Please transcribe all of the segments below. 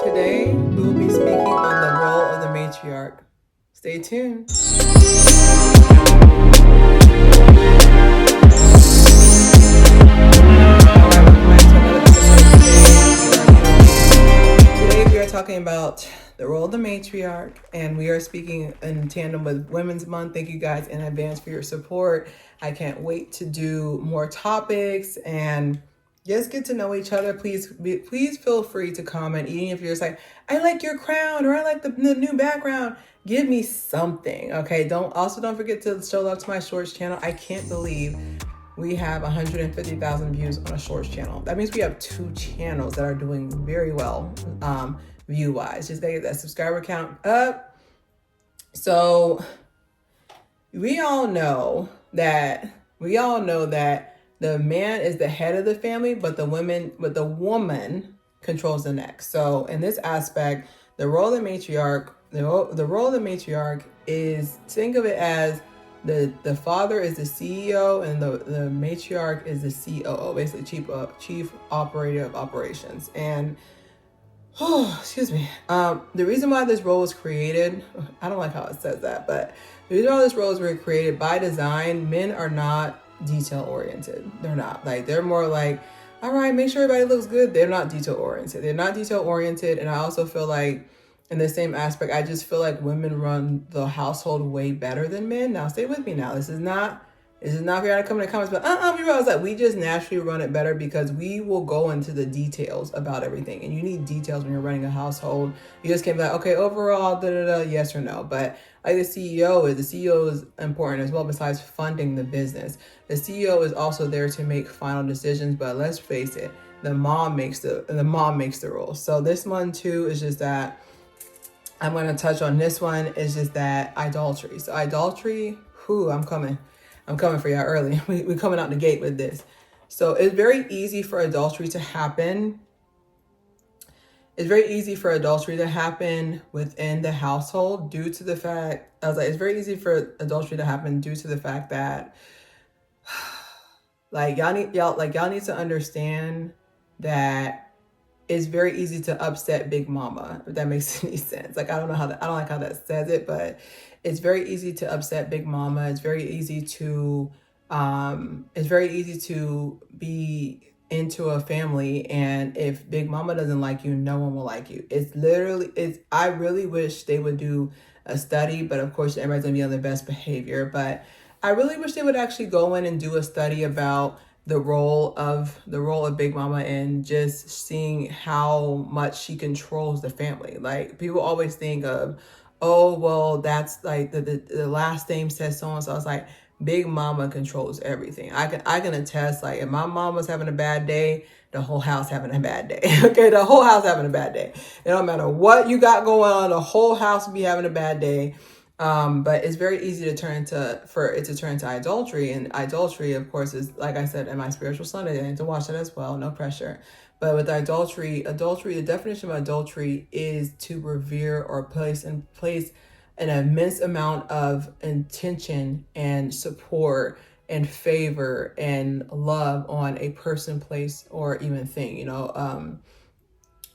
Today, we will be speaking on the role of the matriarch. Stay tuned. Today, we are talking about the role of the matriarch, and we are speaking in tandem with Women's Month. Thank you guys in advance for your support. I can't wait to do more topics and just get to know each other. Please feel free to comment, even if you're just like, I like your crown or I like the new background. Give me something, okay? Don't forget to show love to my shorts channel. I can't believe we have 150,000 views on a shorts channel. That means we have 2 channels that are doing very well view wise. Just gotta get that subscriber count up. So we all know that the man is the head of the family, but the woman controls the next. So in this aspect, the role of the matriarch is, think of it as the father is the CEO and the matriarch is the COO, basically chief operator of operations. And excuse me. The reason why this role was created, I don't like how it says that, but the reason why this role was created by design, men are not detail oriented. They're not. They're more like, all right, make sure everybody looks good. They're not detail oriented. And I also feel like in the same aspect, I just feel like women run the household way better than men. Now, stay with me now. This is not for you to come in the comments, but we realize that we just naturally run it better because we will go into the details about everything. And you need details when you're running a household. You just can't be like, okay, overall, yes or no. But like the CEO is important as well, besides funding the business. The CEO is also there to make final decisions, but let's face it, the mom makes the rules. So this one too is just that I'm going to touch on this one is just that idolatry. So idolatry, I'm coming for y'all early. We're coming out the gate with this. So it's very easy for adultery to happen. It's very easy for adultery to happen within the household due to the fact, it's very easy for adultery to happen due to the fact that y'all need to understand that it's very easy to upset Big Mama, if that makes any sense. I don't like how that says it, but it's very easy to upset Big Mama. It's very easy to be into a family, and if Big Mama doesn't like you, no one will like you. I really wish they would do a study, but of course everybody's gonna be on their best behavior. But I really wish they would actually go in and do a study about the role of Big Mama and just seeing how much she controls the family. People always think of, oh, well, that's like the last name says so and so. It's like Big Mama controls everything. I can attest, if my mom was having a bad day, the whole house having a bad day. Okay, the whole house having a bad day. It don't matter what you got going on, the whole house will be having a bad day. But it's very easy to turn into idolatry, and idolatry, of course, is, like I said in my spiritual Sunday, I need to watch that as well, no pressure. But with adultery, the definition of adultery is to revere or place an immense amount of intention and support and favor and love on a person, place, or even thing.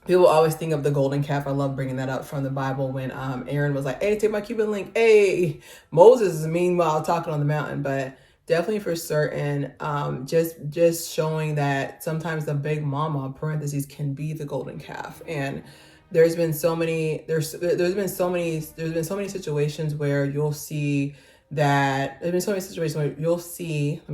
People always think of the golden calf. I love bringing that up from the Bible when Aaron was like, hey, take my Cuban link. Hey, Moses is meanwhile talking on the mountain. But definitely for certain, just showing that sometimes the Big Mama, parentheses, can be the golden calf. And there's been so many situations where you'll see that let me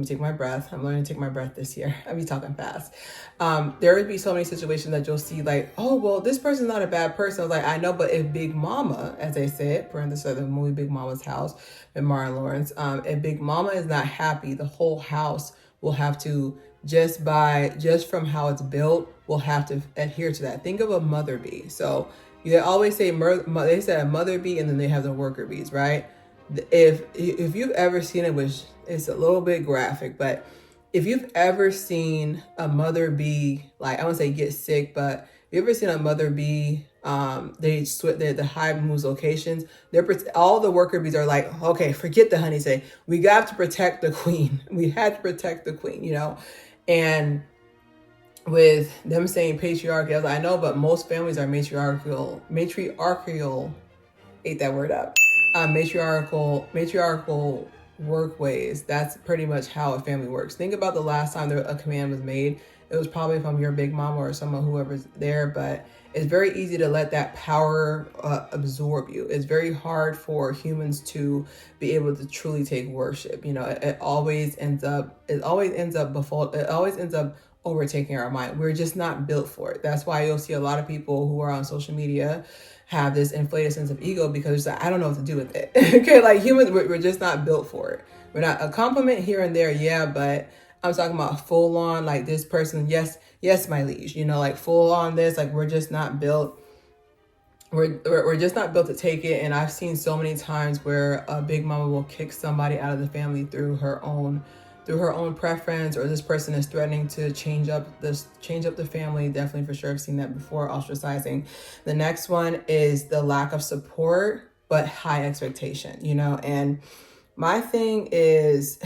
take my breath. I'm learning to take my breath this year. I'll be talking fast. There would be so many situations that you'll see oh, well, this person's not a bad person. I was like, I know, but if Big Mama, as they said, parenthesis, the movie Big Mama's House with Martin Lawrence, if Big Mama is not happy, the whole house will have to, just from how it's built, will have to adhere to that. Think of a mother bee. So they always say, they said a mother bee, and then they have the worker bees, right? If you've ever seen it, which it's a little bit graphic, but if you've ever seen a mother bee, I wouldn't say get sick, but if you've ever seen a mother bee, the hive moves locations. All the worker bees are like, okay, forget the honey. Say, we got to protect the queen. We had to protect the queen, And with them saying patriarchy. I was like, I know, but most families are matriarchal, ate that word up. Matriarchal work ways. That's pretty much how a family works. Think about the last time a command was made. It was probably from your big mama or someone, whoever's there, but it's very easy to let that power absorb you. It's very hard for humans to be able to truly take worship. You know, it always ends up overtaking our mind. We're just not built for it. That's why you'll see a lot of people who are on social media have this inflated sense of ego because like, I don't know what to do with it. Okay, like humans, we're just not built for it. We're not, a compliment here and there, yeah, but I'm talking about full on, like this person, yes, my liege, you know, like full on this, like we're just not built. We're just not built to take it. And I've seen so many times where a big mama will kick somebody out of the family through her own preference, or this person is threatening to change up the family. Definitely, for sure, I've seen that before. Ostracizing. The next one is the lack of support but high expectation, you know. And my thing is,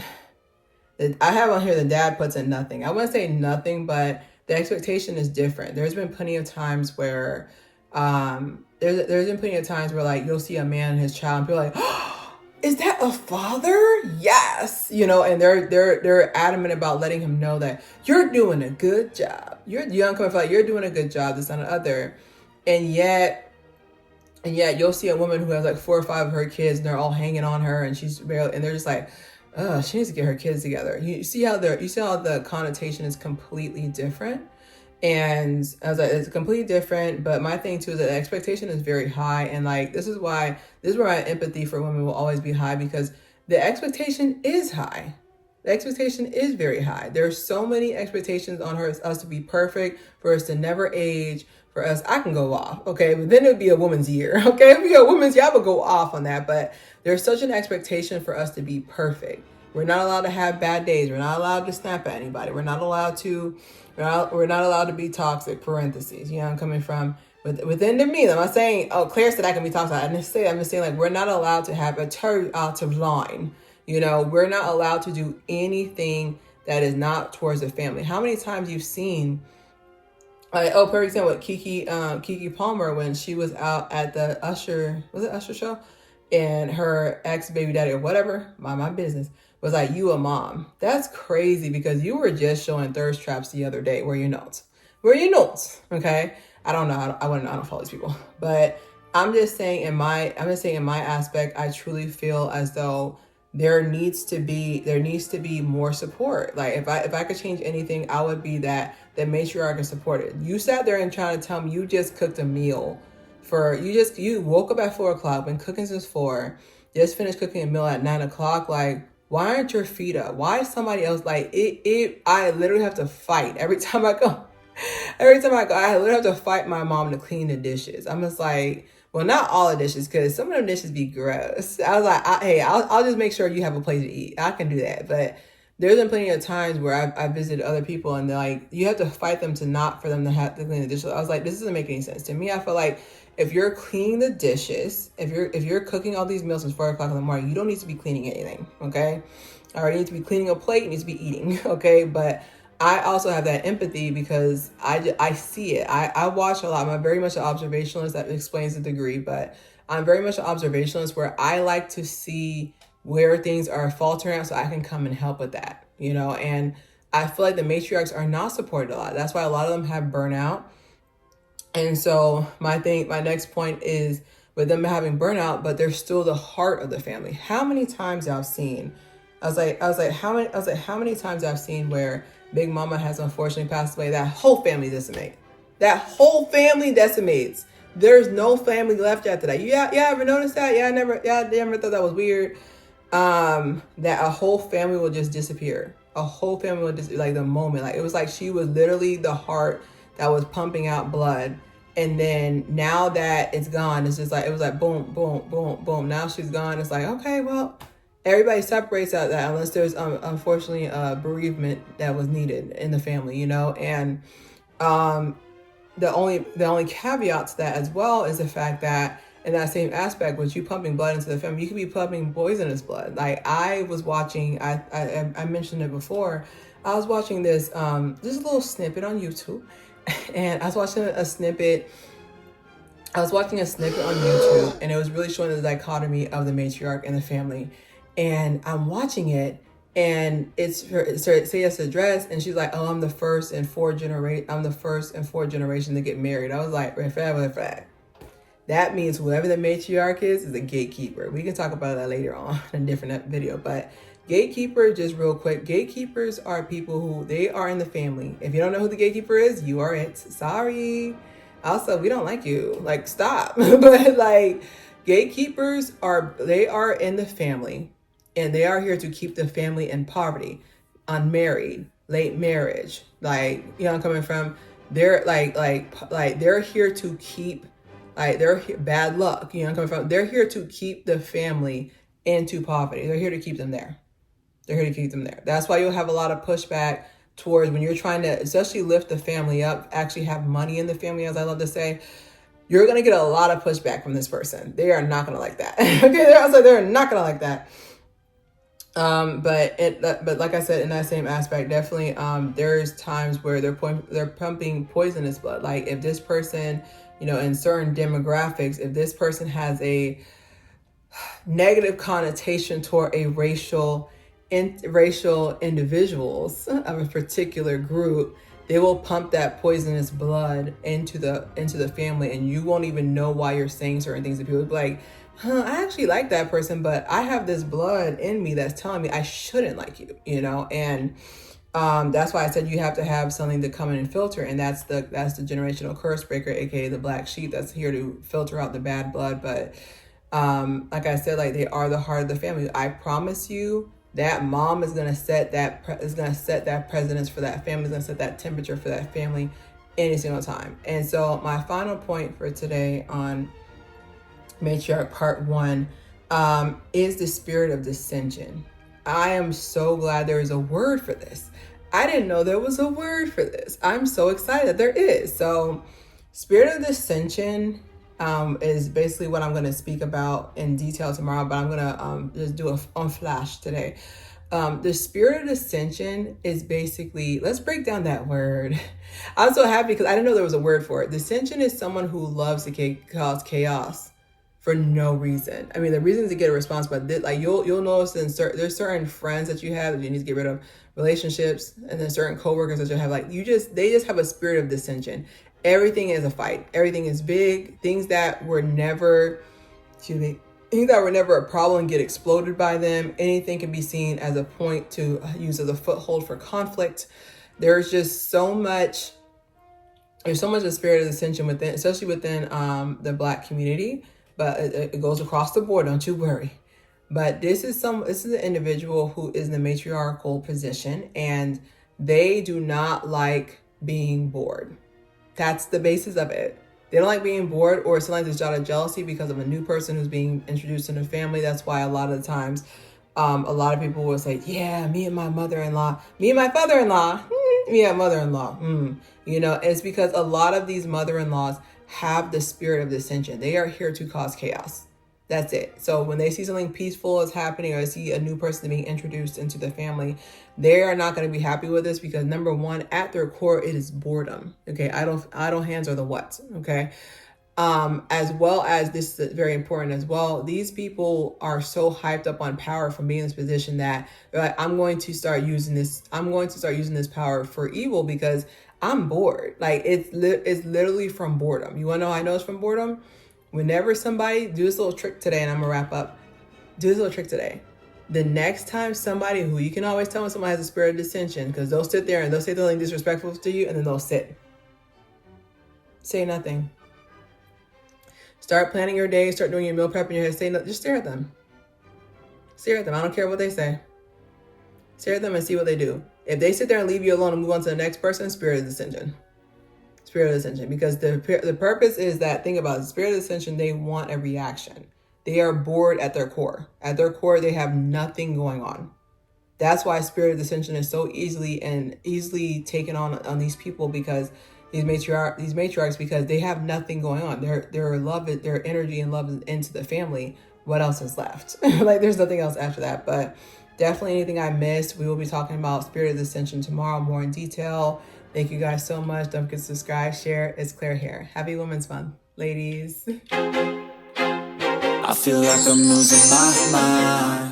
I have on here the dad puts in nothing. I wouldn't say nothing, but the expectation is different. There's been plenty of times where there's been plenty of times where like you'll see a man and his child and be like, oh, is that a father? Yes. You know, and they're adamant about letting him know that you're doing a good job. You're young, coming like you're doing a good job, this and the other. And yet you'll see a woman who has like 4 or 5 of her kids and they're all hanging on her and she's barely, and they're just like, oh, she needs to get her kids together. You see how the connotation is completely different. And I was like, it's completely different. But my thing too is that the expectation is very high. And like, this is where my empathy for women will always be high, because the expectation is high. The expectation is very high. There's so many expectations on us to be perfect, for us to never age, for us. I can go off, okay? But then it would be a woman's year, okay? If we got a woman's year, I would go off on that. But there's such an expectation for us to be perfect. We're not allowed to have bad days. We're not allowed to snap at anybody. We're not allowed to be toxic, parentheses. You know, I'm coming from within the me. I'm not saying, oh, Claire said I can be toxic. I'm just saying like, we're not allowed to have a turn out of line. You know, we're not allowed to do anything that is not towards the family. How many times you've seen, like, oh, for example, with Keke Palmer, when she was out at the Usher show, and her ex baby daddy or whatever, my business, was like, you a mom. That's crazy, because you were just showing thirst traps the other day. Where your notes? Okay. I don't know. I don't follow these people, but I'm just saying in my aspect, I truly feel as though there needs to be more support. Like if I could change anything, I would be that the matriarch is supported. You sat there and trying to tell me you just cooked a meal you woke up at 4 o'clock, been cooking since 4, just finished cooking a meal at 9 o'clock. Like, why aren't your feet up? Why is somebody else like it? I literally have to fight every time I go. I literally have to fight my mom to clean the dishes. I'm just like, well, not all the dishes, because some of them dishes be gross. I was like, I'll just make sure you have a place to eat. I can do that. But there's been plenty of times where I visited other people and they're like, you have to fight them for them to have to clean the dishes. I was like, this doesn't make any sense to me. I feel like if you're cleaning the dishes, if you're cooking all these meals since 4 o'clock in the morning, you don't need to be cleaning anything, okay? Or you need to be cleaning a plate, you need to be eating, okay? But I also have that empathy because I see it. I watch a lot. I'm very much an observationalist. That explains the degree, but I'm very much an observationalist where I like to see where things are faltering out so I can come and help with that, you know? And I feel like the matriarchs are not supported a lot. That's why a lot of them have burnout. And so my next point is with them having burnout, but they're still the heart of the family. How many times I've seen, how many times I've seen where Big Mama has unfortunately passed away, that whole family decimates. There's no family left after that. Yeah, ever noticed that? I never thought that was weird. That a whole family will just disappear. A whole family will just, like, the moment. Like, it was like she was literally the heart that was pumping out blood. And then now that it's gone, it's just like, it was like boom, boom, boom, boom. Now she's gone. It's like, okay, well, everybody separates out that unless there's unfortunately a bereavement that was needed in the family, you know? And the only caveat to that as well is the fact that in that same aspect, with you pumping blood into the family, you could be pumping poisonous blood. Like I was watching, I mentioned it before, I was watching this just a little snippet on YouTube, and I was watching a snippet. I was watching a snippet on YouTube, and it was really showing the dichotomy of the matriarch and the family. And I'm watching it, and it's her Sayas address, and she's like, "Oh, I'm the first in four generation to get married." I was like, red flag. That means whoever the matriarch is a gatekeeper. We can talk about that later on in a different video, but gatekeeper, just real quick, gatekeepers are people who they are in the family. If you don't know who the gatekeeper is, you are it. Sorry. Also, we don't like you. Like, stop. But like, gatekeepers are in the family, and they are here to keep the family in poverty, unmarried, late marriage. Like, you know, I'm coming from. They're like they're here to keep. Like, they're bad luck. You know, I'm coming from. They're here to keep the family into poverty. They're here to keep them there. They're here to keep them there. That's why you'll have a lot of pushback towards when you're trying to, especially lift the family up, actually have money in the family, as I love to say. You're going to get a lot of pushback from this person. They are not going to like that. Okay, they're not going to like that. But like I said, in that same aspect, definitely, there's times where they're pumping poisonous blood. Like, if this person, you know, in certain demographics, if this person has a negative connotation toward a racial individuals of a particular group, they will pump that poisonous blood into the family, and you won't even know why you're saying certain things. To people will be like, I actually like that person, but I have this blood in me that's telling me I shouldn't like you, you know. And that's why I said you have to have something to come in and filter, and that's the generational curse breaker, aka the black sheep, that's here to filter out the bad blood. But like I said, like, they are the heart of the family. I promise you, that mom is gonna set that precedence for that family. Is gonna set that temperature for that family any single time. And so my final point for today on matriarch part 1 is the spirit of dissension. I am so glad there is a word for this. I didn't know there was a word for this. I'm so excited that there is. So spirit of dissension is basically what I'm going to speak about in detail tomorrow, but I'm going to just do it on flash today. The spirit of dissension is basically, let's break down that word. I'm so happy because I didn't know there was a word for it. Dissension is someone who loves to cause chaos for no reason. I mean, the reason is to get a response, but like you'll notice there's certain friends that you have that you need to get rid of, relationships, and then certain coworkers that you have, like they just have a spirit of dissension. Everything is a fight. Everything is big. Things that were never a problem get exploded by them. Anything can be seen as a point to use as a foothold for conflict. There's just so much. There's so much of spirit of dissension within, especially within the Black community. But it goes across the board. Don't you worry. But this is an individual who is in the matriarchal position, and they do not like being bored. That's the basis of it. They don't like being bored, or sometimes there's a jealousy because of a new person who's being introduced in the family. That's why a lot of the times, a lot of people will say, yeah, me and my mother-in-law, me and my father-in-law, me and mother-in-law. You know, it's because a lot of these mother-in-laws have the spirit of dissension. They are here to cause chaos. That's it. So when they see something peaceful is happening, or see a new person being introduced into the family, they are not going to be happy with this, because number one, at their core, it is boredom. Okay. Idle hands are the what. Okay. As well as, this is very important as well, these people are so hyped up on power from being in this position that they're like, I'm going to start using this power for evil because I'm bored. Like, it's literally from boredom. You want to know how I know it's from boredom? Whenever somebody, do this little trick today, and I'm gonna wrap up. Do this little trick today. The next time somebody, who you can always tell when somebody has a spirit of dissension, because they'll sit there and they'll say something disrespectful to you, and then they'll sit. Say nothing. Start planning your day. Start doing your meal prep in your head. Say no. Just stare at them. Stare at them. I don't care what they say. Stare at them and see what they do. If they sit there and leave you alone and move on to the next person, spirit of dissension. Spirit of dissension, because the purpose is that, think about it, the spirit of dissension, they want a reaction. They are bored at their core. At their core, they have nothing going on. That's why spirit of dissension is so easily taken on these people, because these matriarchs, because they have nothing going on. Their energy and love is into the family. What else is left? Like, there's nothing else after that. But Definitely anything I missed, we will be talking about Spirit of Ascension tomorrow, more in detail. Thank you guys so much. Don't forget to subscribe, share. It's Claire here. Happy Women's Month, ladies. I feel like I'm losing my mind.